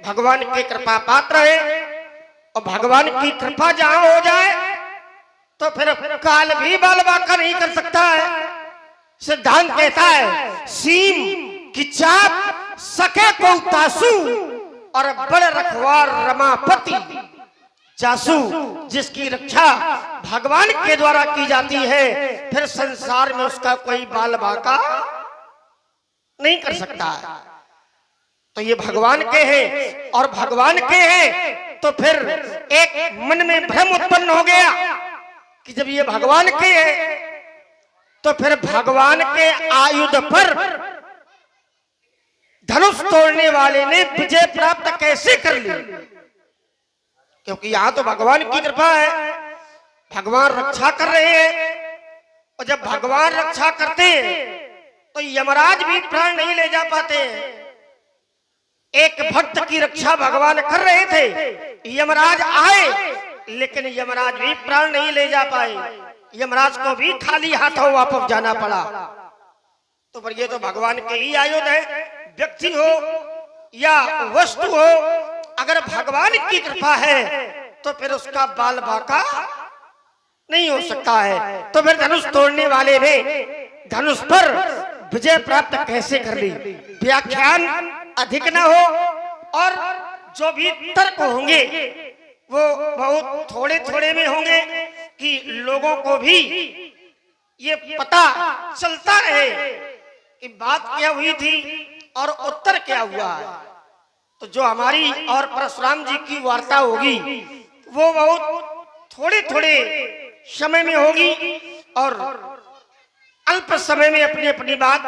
भगवान की कृपा पात्र है, और भगवान की कृपा जहां हो जाए तो फिर काल भी बाल बाका नहीं कर सकता है। सिद्धांत कहता है सीम की चाप सके को तासू, और बड़ रखवार रमापति जासू। जिसकी रक्षा भगवान के द्वारा की जाती है, फिर संसार में उसका कोई बाल बाका नहीं कर सकता है। तो ये भगवान के हैं, और भगवान के हैं तो फिर एक मन में भ्रम उत्पन्न हो गया कि जब ये भगवान के हैं तो फिर भगवान के आयुध पर धनुष तोड़ने वाले ने विजय प्राप्त कैसे कर ली? क्योंकि यहां तो भगवान की कृपा है, भगवान रक्षा कर रहे हैं, और जब भगवान रक्षा करते हैं तो यमराज भी प्राण नहीं ले जा पाते हैं। एक भक्त की रक्षा भगवान कर रहे थे, यमराज आए, लेकिन यमराज भी प्राण नहीं ले जा पाए, यमराज को भी खाली हाथों वापस जाना पड़ा। तो पर ये तो भगवान के ही आयुध है, व्यक्ति हो या वस्तु हो, अगर भगवान की कृपा है तो फिर उसका बाल बाका नहीं हो सकता है। तो फिर धनुष तोड़ने वाले ने धनुष पर विजय प्राप्त कैसे कर ली? व्याख्यान अधिक न हो और जो भी तर्क होंगे वो बहुत थोड़े थोड़े में होंगे कि लोगों को भी ये पता चलता रहे कि बात क्या हुई थी और उत्तर क्या हुआ है। तो जो हमारी और परशुराम जी की वार्ता होगी वो बहुत थोड़े थोड़े समय में होगी और अल्प समय में अपनी अपनी बात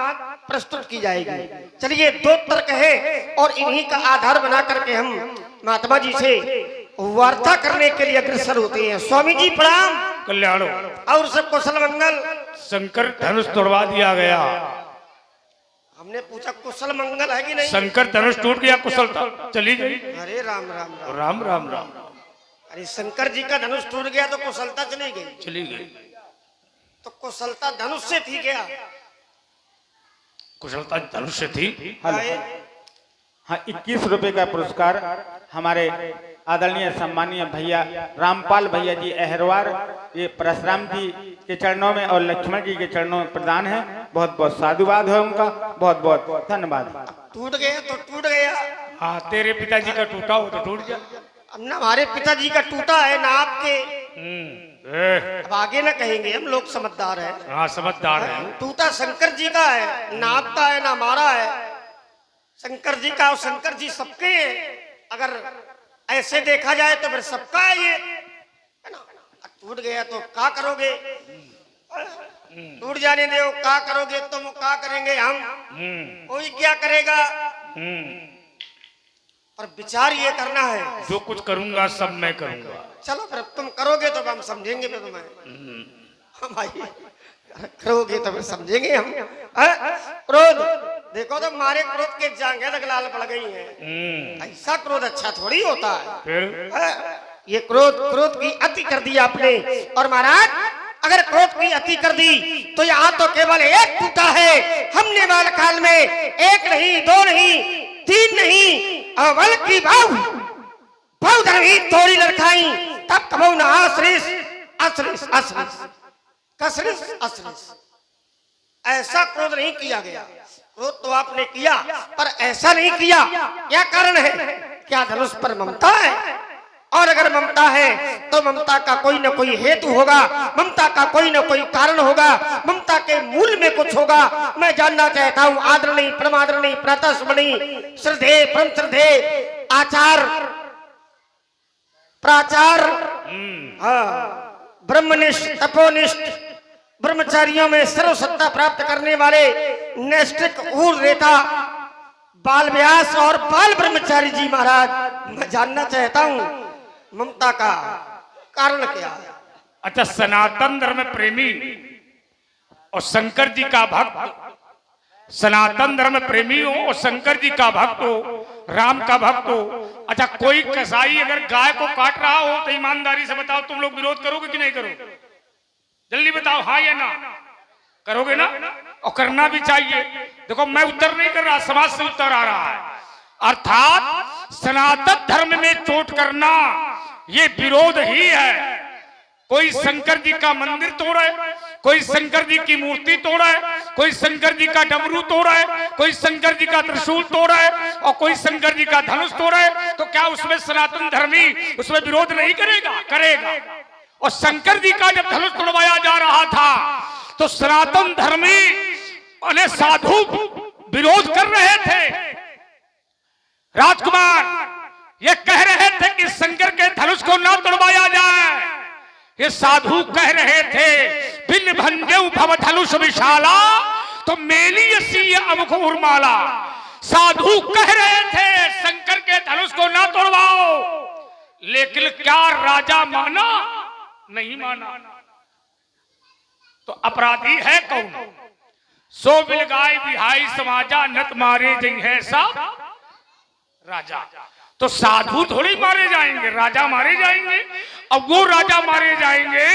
प्रस्तुत की जाएगी। चलिए, दो तर्क है और इन्हीं का आधार बना करके हम महात्मा जी से वार्ता करने के लिए अग्रसर होते हैं। स्वामी जी प्रणाम। कल्याण और सब कुशल मंगल। शंकर धनुष तोड़वा दिया गया। हमने पूछा कुशल मंगल है कि नहीं? शंकर धनुष टूट गया, कुशलता चली गई। अरे राम राम राम राम राम राम। अरे शंकर जी का धनुष टूट गया तो कुशलता चली गई। चली गई तो कुशलता धनुष से थी क्या? कुशलता धनुष से थी। हाँ, 21 रुपए का पुरस्कार हमारे आदरणीय सम्मानीय भैया रामपाल भैया जी अहरवार, ये परशुराम जी के चरणों में और लक्ष्मण जी के चरणों में प्रदान है। बहुत बहुत साधुवाद है उनका, बहुत बहुत धन्यवाद। टूट गया तो टूट गया। हाँ, तेरे पिताजी का टूटा हो तो टूट गया। अब ना हमारे पिताजी का टूटा है ना आपके। अब आगे ना कहेंगे, हम लोग समझदार हैं। हाँ, समझदार है। टूटा शंकर जी का है, ना आपका है ना हमारा है, शंकर जी का। और शंकर जी सबके हैं। अगर ऐसे देखा जाए तो फिर सबका है ये, है ना। टूट गया तो क्या करोगे? टूट जाने दो, क्या करोगे तुम, क्या करेंगे हम, कोई क्या करेगा। पर विचार ये करना है, जो कुछ करूंगा सब मैं करूंगा। चलो फिर तुम करोगे तो हम समझेंगे फिर तुम्हें। भाई करोगे तो फिर समझेंगे हम। क्रोध देखो तो हमारे क्रोध के जांघें तक लाल पड़ गई हैं। ऐसा क्रोध अच्छा थोड़ी होता है। फिर ये क्रोध की अति कर दी आपने। और महाराज, अगर क्रोध की अति कर दी तो यहाँ तो केवल एक टूटा है। हमने बाल काल में एक नहीं, दो नहीं, तीन नहीं, अवल की भाव धरवी तोड़ी लड़खाई, तब कबो न आश्रिस आश्रिस आश्रिस कसरिस आश्रिस। ऐसा क्रोध नहीं किया गया। क्रोध तो आपने किया पर ऐसा नहीं किया। क्या कारण है? क्या धनुष पर ममता है? और अगर ममता है तो ममता का कोई न कोई हेतु होगा, ममता का कोई न कोई कारण होगा, ममता के मूल में कुछ होगा। मैं जानना चाहता हूँ आदरणीय परमादरणीय प्रातस्मरणीय श्रद्धे परम श्रद्धे आचार प्राचार, ब्रह्मनिष्ठ तपोनिष्ठ ब्रह्मचारियों में सर्वसत्ता प्राप्त करने वाले नैष्ठिक ऊर रेता बाल व्यास और बाल ब्रह्मचारी जी महाराज, मैं जानना चाहता हूँ ममता का कारण क्या है? अच्छा, सनातन धर्म प्रेमी और शंकर जी का भक्त, सनातन धर्म प्रेमी हो और शंकर जी का भक्त हो, राम का भक्त हो। अच्छा, कोई कसाई अगर गाय को काट रहा हो तो ईमानदारी से बताओ, तुम लोग विरोध करोगे कि नहीं करोगे? जल्दी बताओ, हाँ या ना? करोगे ना? और करना भी चाहिए। देखो, मैं उत्तर नहीं कर रहा, समाज से उत्तर आ रहा है। अर्थात सनातन धर्म में चोट करना ये विरोध ही है। कोई शंकर जी का मंदिर तोड़ा है, कोई शंकर जी की मूर्ति तोड़ा है, कोई शंकर जी का डमरू तोड़ा है, कोई शंकर जी का त्रिशूल तोड़ा है और कोई शंकर जी का धनुष तोड़ा है, तो क्या उसमें सनातन धर्मी उसमें विरोध नहीं करेगा? करेगा। और शंकर जी का जब धनुष तोड़वाया जा रहा था तो सनातन धर्मी अने साधु विरोध कर रहे थे। राजकुमार ये कह रहे थे कि शंकर के धनुष को न तोड़वाया जाए। ये साधु कह रहे थे बिन भंजऊ भव धनुष विशाला तो मेली सी अमुख उर्माला। साधु कह रहे थे शंकर के धनुष को न तोड़वाओ, लेकिन क्या राजा माना? नहीं माना। तो अपराधी है कौन? सो बिलगाय बिहाई समाजा नत मारे जई है सब राजा। तो साधु थोड़ी मारे जाएंगे, राजा मारे जाएंगे। अब वो राजा मारे जाएंगे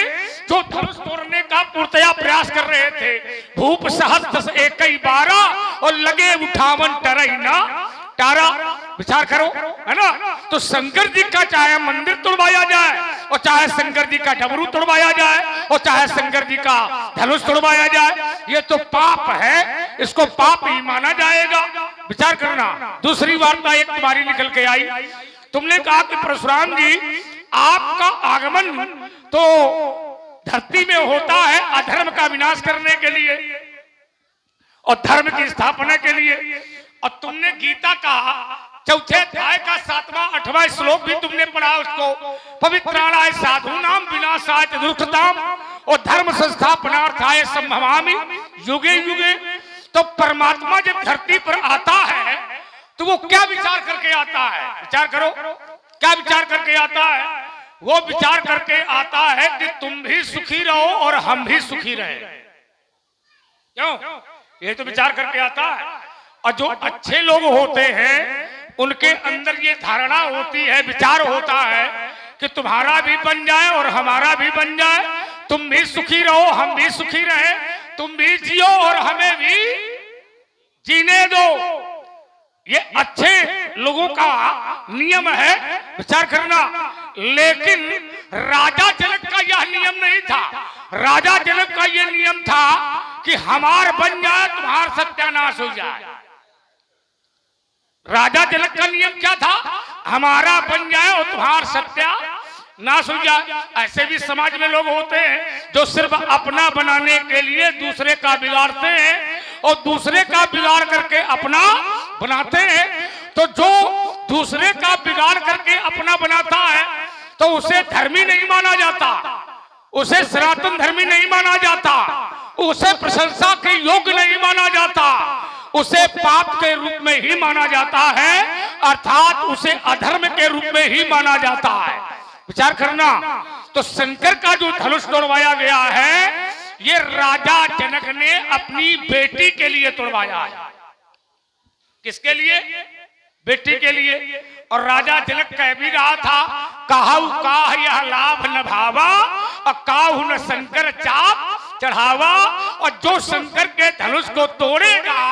जो धनुष तोड़ने का पूर्णतया प्रयास कर रहे थे। भूप सहस्त्र एक 12 और लगे उठावन टरई ना टारा। विचार करो, है ना? तो शंकर जी का चाहे मंदिर तोड़वाया जाए और चाहे शंकर जी का डमरू तोड़वाया जाए और चाहे शंकर जी का धनुष तोड़वाया जाए, ये तो पाप है, इसको पाप ही माना जाएगा। विचार करना। दूसरी वार्ता एक तुम्हारी निकल के आई। तुमने कहा कि परशुराम जी आपका आगमन तो धरती में होता है अधर्म का विनाश करने के लिए और धर्म की स्थापना के लिए। और तुमने गीता का चौथे अध्याय का 7वां 8वां श्लोक भी तुमने पढ़ा। उसको पवित्राणाय साधूनाम विनाशाय दुष्कृताम और धर्म संस्थापनार्थाय संभवामि युगे युगे। तो परमात्मा जब धरती पर आता है तो वो क्या विचार करके आता है? विचार करो, क्या विचार करके आता है? वो विचार करके आता है कि तुम भी सुखी रहो और हम भी सुखी रहे। क्यों? ये तो विचार करके आता है। और जो अच्छे लोग होते हैं उनके अंदर ये धारणा होती है, विचार होता है कि तुम्हारा भी बन जाए और हमारा भी बन जाए, तुम भी सुखी रहो हम भी सुखी रहे, तुम भी जियो और हमें भी जीने दो। ये अच्छे लोगों का नियम है, विचार करना। लेकिन राजा जनक का यह नियम नहीं था। राजा जनक का यह नियम था कि हमार बन जाए तुम्हारा सत्यानाश हो जाए। राजा जनक का नियम क्या था? हमारा बन जाए और तुम्हारा सत्यानाश हो जाए। ऐसे भी समाज में लोग होते हैं जो सिर्फ अपना बनाने के लिए दूसरे का बिगाड़ते हैं और दूसरे का बिगाड़ करके अपना बनाते हैं। तो जो दूसरे का बिगाड़ करके अपना बनाता है तो उसे धर्मी नहीं माना जाता, उसे सनातन धर्मी नहीं माना जाता, उसे प्रशंसा के योग्य नहीं माना जाता, उसे पाप के रूप में ही माना जाता है, अर्थात उसे अधर्म के रूप में ही माना जाता है। विचार करना। तो शंकर का जो धनुष तोड़वाया गया है ये राजा जनक ने अपनी बेटी के लिए तोड़वाया है। किसके लिए? बेटी के लिए। और राजा जनक कह भी रहा था काहू काह यह लाभ न भावा और काहू न शंकर चाप चढ़ावा। और जो शंकर के धनुष को तोड़ेगा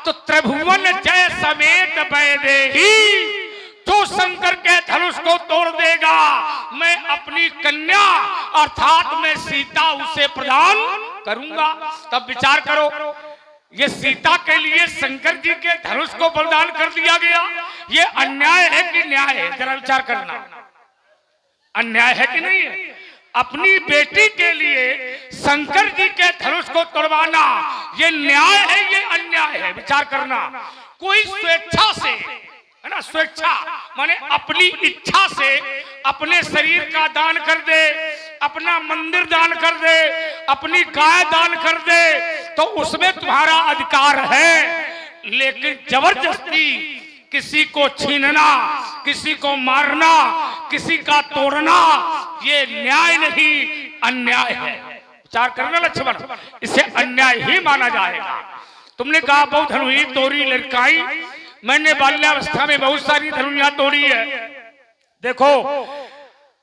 तो त्रिभुवन जय समेत वैदेही, जो शंकर के धनुष को तोड़ देगा मैं अपनी कन्या अर्थात मैं सीता उसे प्रदान करूंगा। तब विचार करो, ये सीता के लिए शंकर जी के धनुष को प्रदान कर दिया गया, ये अन्याय है कि न्याय है? जरा विचार करना। अन्याय है कि नहीं है? अपनी बेटी के लिए शंकर जी के धनुष को तोड़वाना ये न्याय है ये अन्याय है? विचार करना। कोई स्वेच्छा से, है ना, स्वेच्छा माने अपनी इच्छा से अपने शरीर का दान कर दे, अपना मंदिर दान कर दे, अपनी गाय दान कर दे तो उसमें तुम्हारा अधिकार है। लेकिन जबरदस्ती किसी को छीनना, किसी को मारना, किसी का तोड़ना ये न्याय नहीं अन्याय है। विचार करना लक्ष्मण, इसे अन्याय ही माना जाएगा। तुमने कहा बहुत धनुई तोड़ी लड़काई, मैंने बाल्यावस्था में बहुत सारी धनुइयां तोड़ी है। देखो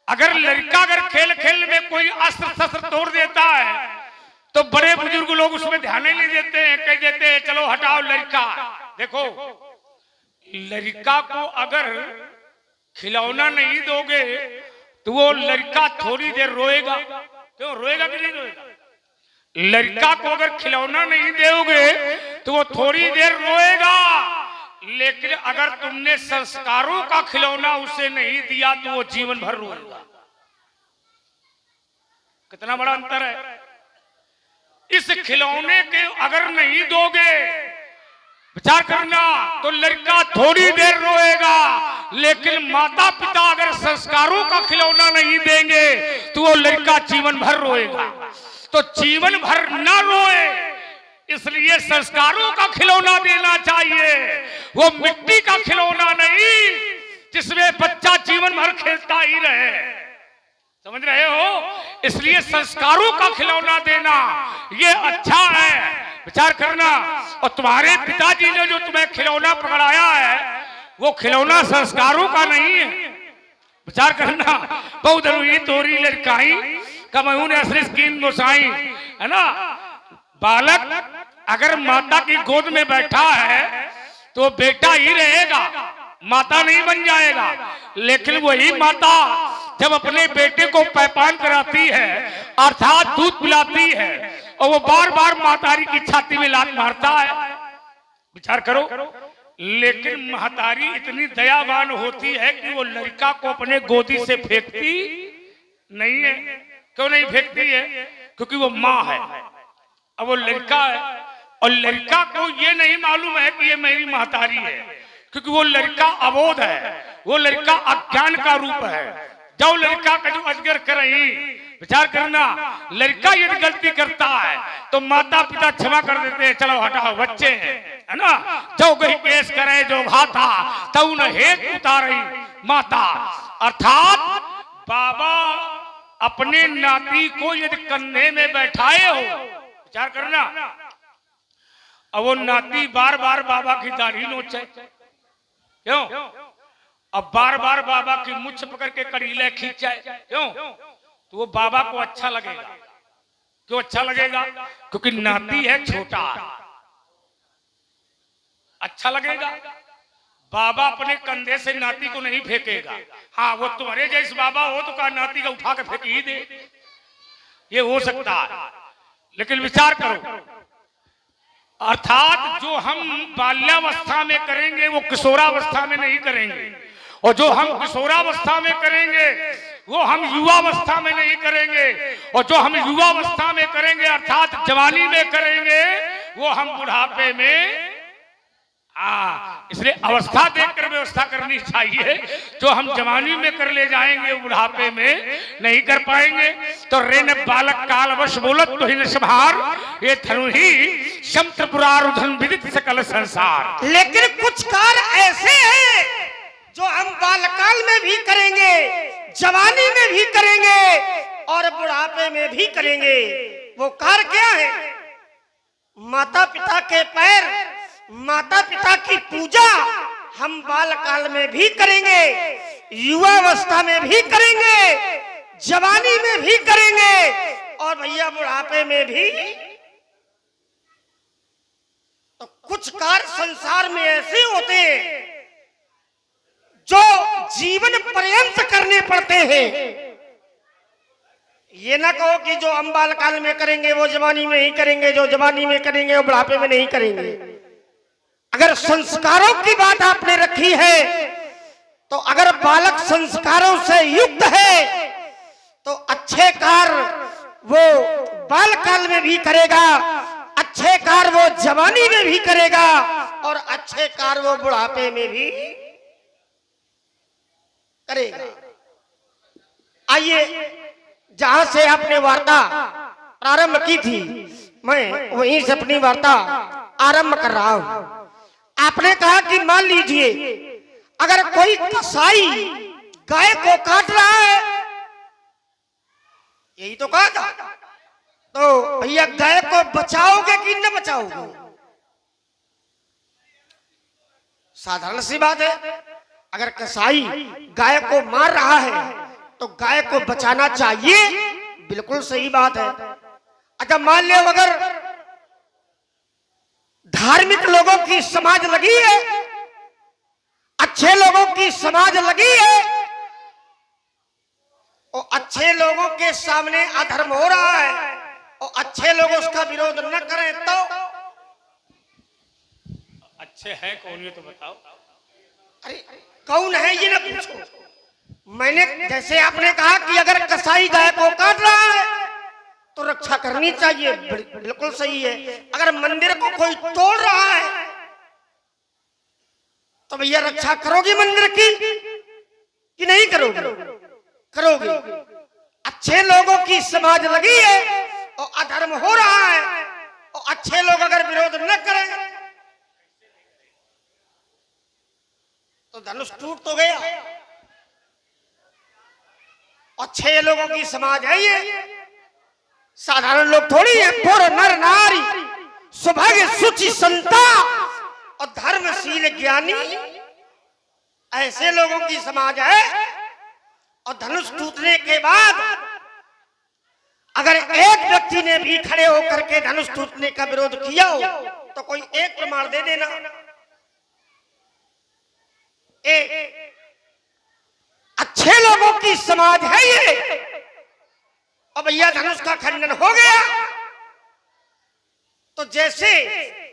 अगर लड़का अगर खेल खेल में कोई अस्त्र शस्त्र तोड़ देता है तो बड़े बुजुर्ग लोग उसमें ध्यान नहीं देते हैं, कह देते हैं चलो हटाओ लड़का। देखो लड़का को अगर खिलौना नहीं दोगे तो वो लड़का थोड़ी देर रोएगा। क्यों रोएगा कि नहीं रोएगा? लड़का को अगर खिलौना नहीं दोगे तो वो थोड़ी देर रोएगा, लेकिन अगर तुमने संस्कारों का खिलौना उसे नहीं दिया तो वो जीवन भर रोएगा। कितना बड़ा अंतर है। इस खिलौने के अगर नहीं दोगे, विचार करना, तो लड़का थोड़ी देर रोएगा, लेकिन माता पिता अगर संस्कारों का खिलौना नहीं देंगे तो वो लड़का जीवन भर रोएगा। तो जीवन भर ना रोए इसलिए संस्कारों का खिलौना देना चाहिए। वो मिट्टी का खिलौना नहीं जिसमें बच्चा जीवन भर खेलता ही रहे। समझ रहे हो? इसलिए संस्कारों का खिलौना देना ये अच्छा है। विचार करना। और तुम्हारे पिताजी ने जो तुम्हें खिलौना पकड़ाया है वो खिलौना संस्कारों का नहीं है। विचार करना। बहुत रुई तोरी लड़काई कमहू ने असली स्कीन मोसाई, है ना। बालक अगर माता की गोद में बैठा है तो बेटा ही रहेगा, माता नहीं बन जाएगा। लेकिन वही माता जब अपने बेटे को पैपान कराती है अर्थात दूध पिलाती है और वो बार बार मातारी की छाती में लात मारता है, विचार करो। लेकिन महतारी इतनी दयावान होती है कि वो लड़का को अपने गोदी से फेंकती नहीं है। क्यों नहीं फेंकती है? क्योंकि वो माँ है, अब वो लड़का है और लड़का को ये नहीं मालूम है कि ये मेरी महतारी है, क्योंकि वो लड़का अबोध है, वो लड़का अज्ञान का रूप है। जो लड़का का जो अजगर कर रही, विचार करना, लड़का यदि गलती करता है तो माता पिता क्षमा कर देते हैं, चलो हटाओ बच्चे हैं, है ना। जो गई केस करे जो घाता तऊ न हेत उतारई माता। अर्थात बाबा अपने नाती को यदि कंधे में बैठाए हो, विचार करना, अब वो नाती बार बार बाबा की दाढ़ी नोचे, क्यों? अब बार बार बाबा की मुछ पकड़ के कड़ीले खींचाए, क्यों? तो वो बाबा को अच्छा लगेगा। क्यों अच्छा लगेगा? क्योंकि नाती है छोटा, अच्छा लगेगा। बाबा अपने कंधे से नाती को नहीं फेंकेगा। हाँ, वो तुम्हारे जैसे बाबा हो तो कहा नाती का उठा के फेंक ही दे, ये हो सकता है। लेकिन विचार करो, अर्थात जो हम बाल्यावस्था में करेंगे वो किशोरावस्था में नहीं करेंगे, और जो हम किशोरावस्था में करेंगे वो हम युवावस्था में नहीं करेंगे, और जो हम युवावस्था में करेंगे अर्थात जवानी में करेंगे वो हम बुढ़ापे में। इसलिए अवस्था देखकर व्यवस्था करनी चाहिए। जो हम जवानी में कर ले जाएंगे वो बुढ़ापे में नहीं कर पाएंगे। तो रेन बालक काल वश बोलत तो ही संभार ये धनु ही शम त्रिपुरारुधन विदित सकल संसार। लेकिन कुछ कार्य ऐसे हैं जो हम बालकाल में भी करेंगे, जवानी में भी करेंगे और बुढ़ापे में भी करेंगे। वो कार्य क्या है? माता पिता के पैर, माता पिता की पूजा हम बालकाल में भी करेंगे, युवावस्था में भी करेंगे, जवानी में भी करेंगे और भैया बुढ़ापे में भी। तो कुछ कार्य संसार में ऐसे होते हैं जो जीवन पर्यंत करने पड़ते हैं। ये ना कहो कि जो हम बालकाल में करेंगे वो जवानी में ही करेंगे, जो जवानी में करेंगे वो बुढ़ापे में नहीं करेंगे। अगर संस्कारों की बात आपने रखी है तो अगर बालक संस्कारों से युक्त है तो अच्छे कार्य वो बालकाल में भी करेगा, अच्छे कार्य वो जवानी में भी करेगा और अच्छे कार्य वो बुढ़ापे में भी करेगा। आइए, जहां से आपने वार्ता प्रारंभ की थी मैं वहीं से अपनी वार्ता आरंभ कर रहा हूं। आपने कहा कि मान लीजिए अगर कोई कसाई गाय को काट रहा है, यही तो कहा था, तो भैया गाय को बचाओगे कि न बचाओगे? साधारण सी बात है। अगर कसाई गाय को मार रहा है तो गाय को बचाना चाहिए, बिल्कुल सही बात है। अच्छा, मान लो अगर धार्मिक लोगों की समाज लगी है अच्छे लोगों की समाज लगी है और अच्छे लोगों के सामने अधर्म हो रहा है और अच्छे लोग उसका विरोध न करें तो अच्छे हैं कौन, ये तो बताओ। अरे कौन है ये ना पूछो। मैंने जैसे आपने कहा कि अगर कसाई गाय को काट रहा है तो रक्षा करनी चाहिए, बिल्कुल सही है। अगर मंदिर को कोई तोड़ रहा है तो भैया रक्षा करोगी मंदिर की कि नहीं करोगी? करोगी। अच्छे लोगों की समाज लगी है और अधर्म हो रहा है और अच्छे लोग अगर विरोध न करें तो धनुष टूट तो गया। अच्छे लोगों की समाज है ये, साधारण लोग थोड़ी है। पुर नर नारी सुभाग्य सुचि संता और धर्मशील ज्ञानी, ऐसे लोगों की समाज है। और धनुष टूटने के बाद अगर एक व्यक्ति ने भी खड़े होकर के धनुष टूटने का विरोध किया हो तो कोई एक प्रमाण दे देना। अच्छे लोगों की समाज है ये। और भैया धनुष का खंडन हो गया तो जैसे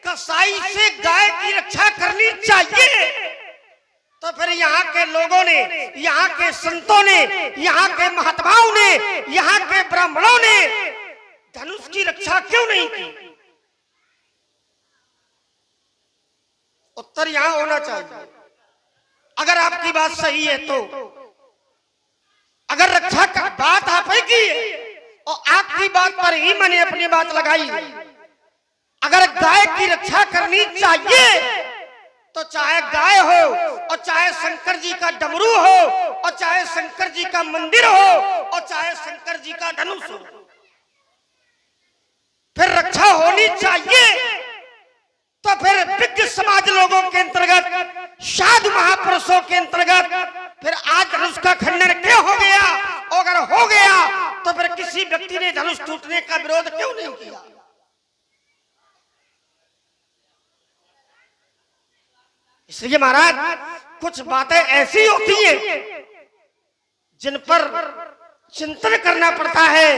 कसाई से गाय की रक्षा करनी चाहिए तो फिर यहाँ के लोगों ने, यहाँ के संतों ने, यहाँ के महात्माओं ने, यहाँ के ब्राह्मणों ने धनुष की रक्षा क्यों नहीं की? उत्तर यहाँ होना चाहिए। अगर आपकी बात सही है तो अगर रक्षा का बात आप ही की है और आपकी बात पर ही मैंने अपनी बात लगाई, अगर गाय की रक्षा करनी चाहिए तो चाहे गाय हो और चाहे शंकर जी का डमरू हो और चाहे शंकर जी का मंदिर हो और चाहे शंकर जी का धनुष हो, फिर रक्षा होनी चाहिए। तो फिर विज्ञ समाज लोगों के अंतर्गत, साधु महापुरुषों के अंतर्गत फिर आज धनुष का खंडन क्यों हो गया? और अगर हो गया तो फिर किसी व्यक्ति ने धनुष टूटने का विरोध क्यों नहीं किया? इसलिए महाराज कुछ बातें ऐसी होती हैं जिन पर चिंतन करना पड़ता है,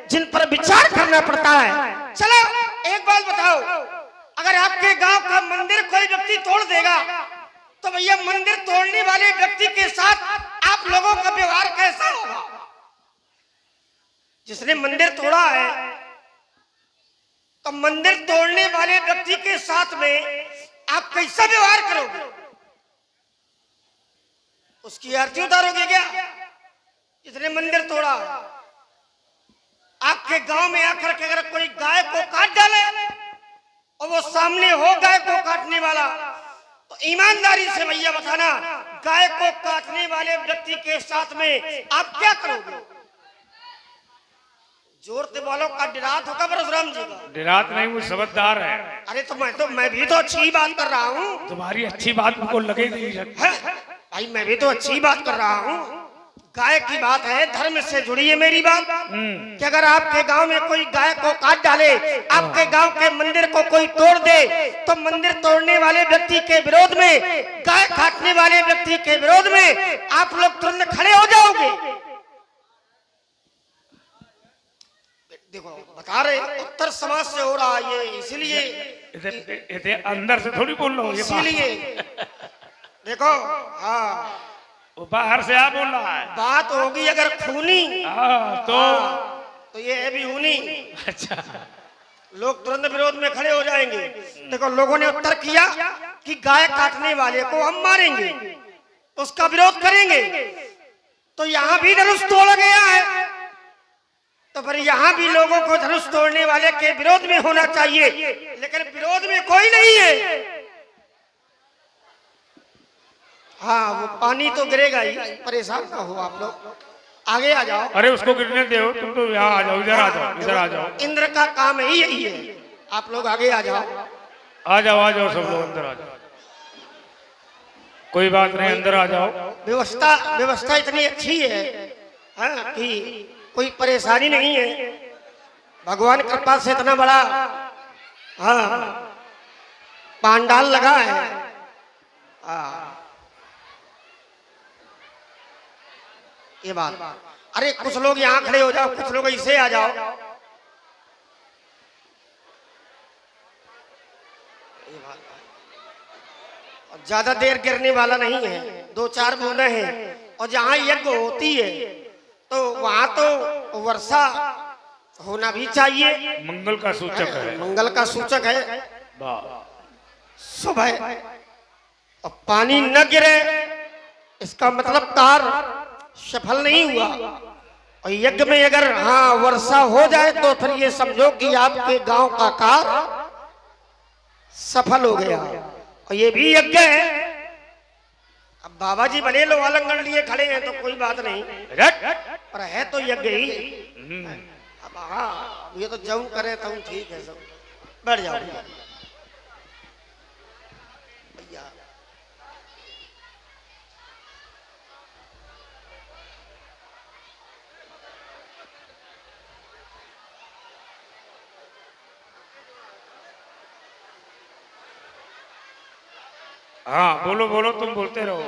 जिन पर विचार करना पड़ता है। चलो एक बात बताओ, अगर आपके गांव का मंदिर कोई व्यक्ति तोड़ देगा तो भैया मंदिर तोड़ने वाले व्यक्ति के साथ आप लोगों का व्यवहार कैसा होगा? जिसने मंदिर तोड़ा है तो मंदिर तोड़ने वाले व्यक्ति के साथ में आप कैसा व्यवहार करोगे? उसकी आरती उतारोगे क्या? जिसने मंदिर तोड़ा, आपके गांव में आकर के अगर कोई गाय को काट डाले और वो सामने हो गाय को काटने वाला, तो ईमानदारी से भैया बताना, गाय को काटने वाले व्यक्ति के साथ में आप क्या करोगे? जोर से बोलो का डिरात होगा परशुराम जी का? डिरात नहीं, वो सबकदार है। अरे तो मैं भी तो अच्छी बात कर रहा हूँ। तुम्हारी अच्छी बात उनको लगेगी भाई, मैं भी तो अच्छी बात कर रहा हूँ। गाय की बात है, धर्म से जुड़ी है मेरी बात कि अगर आपके गांव में कोई गाय को काट डाले, आपके गांव के मंदिर को कोई तोड़ दे, तो मंदिर तोड़ने वाले व्यक्ति के विरोध में, गाय काटने वाले व्यक्ति के विरोध में आप लोग तुरंत खड़े हो जाओगे। देखो बता रहे उत्तर समाज से हो रहा है ये, इसीलिए अंदर से थोड़ी बोल रहा हूँ, इसीलिए देखो। हाँ, वो बाहर से आप बोल रहा है। बात होगी अगर खूनी तो ये है भी खूनी। अच्छा, लोग तुरंत विरोध में खड़े हो जाएंगे। देखो लोगों ने उत्तर किया कि गाय काटने वाले को हम मारेंगे, उसका विरोध करेंगे, तो यहाँ भी धनुष तोड़ा गया है, तो फिर यहाँ भी लोगों को धनुष तोड़ने वाले के विरोध में होना चाहिए, लेकिन विरोध में कोई नहीं है। हाँ, वो पानी तो गिरेगा ही, परेशान ना हो आप लोग, आगे आ जाओ। अरे उसको गिरने दो, तुम तो यहाँ आ जाओ, इधर आ जाओ, इधर आ जाओ। इंद्र का काम ही यही है, आप लोग आगे आ जाओ। आ जाओ, आ जाओ, सब लोग अंदर आ जाओ, कोई बात नहीं, अंदर आ जाओ। व्यवस्था इतनी अच्छी है कि कोई परेशानी नहीं है। भगवान कृपा से इतना बड़ा पंडाल लगा है। ये बात। अरे कुछ लोग यहाँ खड़े हो जाओ, कुछ लोग ऐसे आ जाओ। ये बात। और ज्यादा देर गिरने वाला नहीं है, 2-4 बूंदे हैं। और जहाँ यज्ञ होती है तो वहां तो वर्षा होना भी चाहिए, मंगल का सूचक है। मंगल का सूचक है। वाह। सुबह और पानी न गिरे इसका मतलब कार्य सफल नहीं हुआ। और यज्ञ में अगर हाँ वर्षा हो जाए तो फिर ये समझो कि आपके गांव का कार्य सफल हो गया। और ये भी यज्ञ है। अब बाबा जी भले लो आलंगन लिए खड़े हैं तो कोई बात नहीं, पर है तो यज्ञ ही। अब हाँ ये तो जब करे तब ठीक है। सब बैठ जाओ भैया। हाँ बोलो बोलो, तुम बोलते रहो।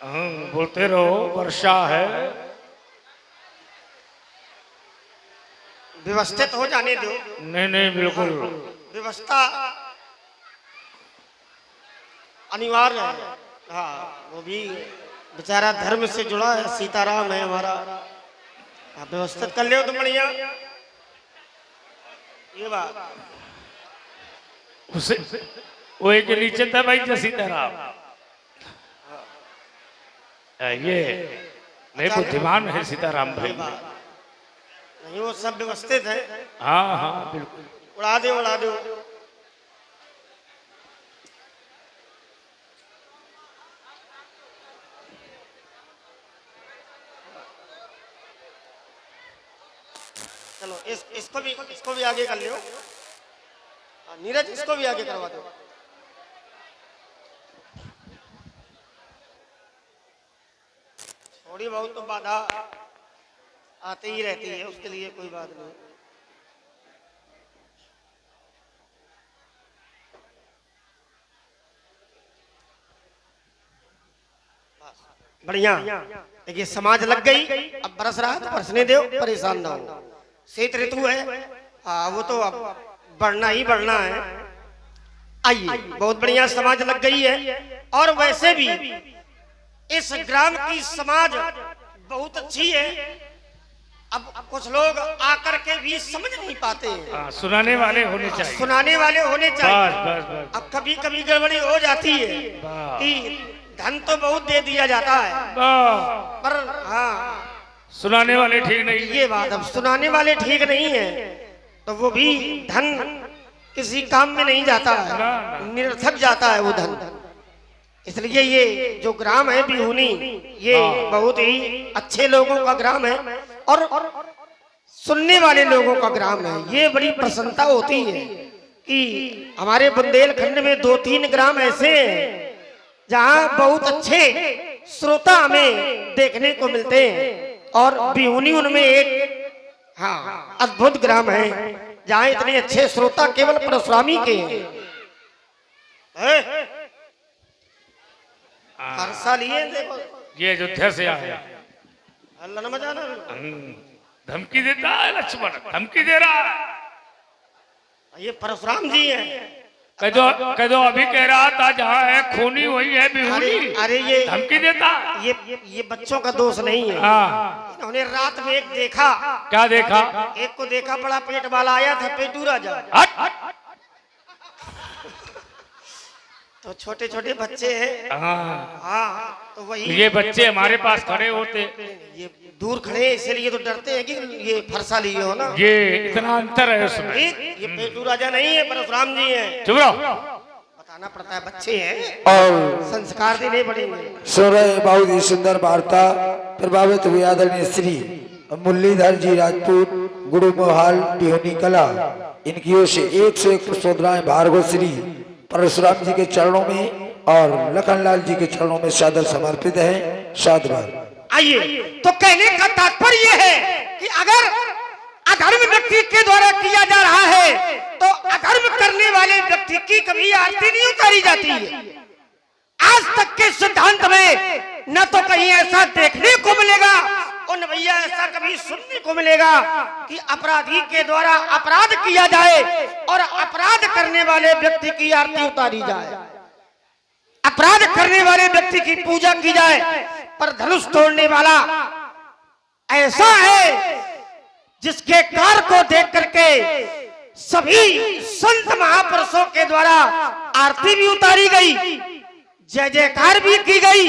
हाँ बोलते रहो। वर्षा है, व्यवस्थित हो जाने दो। नहीं नहीं बिल्कुल व्यवस्था अनिवार्य है। हाँ वो भी बेचारा धर्म से जुड़ा है, सीताराम है हमारा। आप व्यवस्थित कर ले तो बढ़िया। ये बात उसे वो एक नीचे था भाई जो सीताराम। ये नहीं बुद्धिमान है सीताराम भाई। नहीं वो सब व्यवस्थित है। हाँ हाँ बिल्कुल। उड़ा दो उड़ा दो। चलो इसको भी आगे कर लो। नीरज इसको भी आगे करवा दो। थोड़ी बहुत तो बाधा आती ही रहती है, उसके लिए कोई बात नहीं। बढ़िया। देखिए समाज लग गई, अब बरस रहा है तो बरसने दो, परेशान ना हो। शीत ऋतु है, वो तो अब बढ़ना ही बढ़ना है। आइए, बहुत बढ़िया समाज लग गई है। और वैसे भी इस ग्राम की समाज बहुत अच्छी है। अब कुछ लोग आकर के भी समझ नहीं पाते हैं। सुनाने वाले होने चाहिए। सुनाने वाले होने चाहिए। बस बस बस। अब कभी कभी गड़बड़ी हो जाती है कि धन तो बहुत दे दिया जाता है, पर हाँ सुनाने वाले ठीक नहीं। ये बात, अब सुनाने वाले ठीक नहीं है तो वो भी धन किसी काम में नहीं जाता है, निरर्थक जाता है वो धन। इसलिए ये जो ग्राम है बिहुनी, ये बहुत ही अच्छे लोगों का ग्राम है और सुनने वाले लोगों का ग्राम है। ये बड़ी प्रसन्नता होती है कि हमारे बुंदेलखंड में 2-3 ग्राम ऐसे हैं जहाँ बहुत अच्छे श्रोता हमें देखने को मिलते हैं। और बिहुनी उनमें एक हाँ अद्भुत ग्राम है जहाँ इतने अच्छे श्रोता केवल परशुरामी के हैं। हर साल ये देखो, ये अयोध्या से आया, अल्लाह न मजाना धमकी देता है लक्ष्मण, धमकी दे रहा है। ये परशुराम जी हैं। कह दो अभी कह रहा था जहाँ है खूनी वही है बिहुनी। अरे ये धमकी देता, ये बच्चों का दोष नहीं है। हाँ। इन्होंने रात में एक देखा। क्या देखा? एक को देखा बड़ा पेट वाला आया था, पेटू राजा। तो छोटे छोटे बच्चे हैं। हाँ तो वही ये बच्चे हमारे पास खड़े होते, ये दूर खड़े इसलिए तो डरते हैं कि ये फरसा लिए हो ना। ये इतना अंतर है उसमें। ये पेटू राजा नहीं है, परशुराम जी हैं। चुप रहो, बताना पड़ता है, बच्चे हैं और संस्कार देने पड़ेंगे। सुन रहे बहुत ही सुंदर वार्ता प्रभावित हुए आदरणीय श्री मुरलीधर जी राजपूत गुरु मोहाल बिहुनी कला, इनकी ओर से 101 पुष्पोद्राएं भार्गव श्री परशुराम जी के चरणों में और लखनलाल जी के चरणों में सादर समर्पित है। साधुवाद। आइए, तो कहने का तात्पर्य है कि अगर अधर्म व्यक्ति के द्वारा किया जा रहा है उतारी जाती है। आज तक के सिद्धांत में न तो कहीं ऐसा देखने को मिलेगा और न भैया ऐसा कभी सुनने को मिलेगा कि अपराधी के द्वारा अपराध किया जाए और अपराध करने वाले व्यक्ति की आरती उतारी जाए, अपराध करने वाले व्यक्ति की पूजा की जाए। पर धनुष तोड़ने वाला ऐसा है जिसके कार को देख करके सभी संत महापुरुषों के द्वारा आरती भी उतारी गई, जय जयकार भी की गई।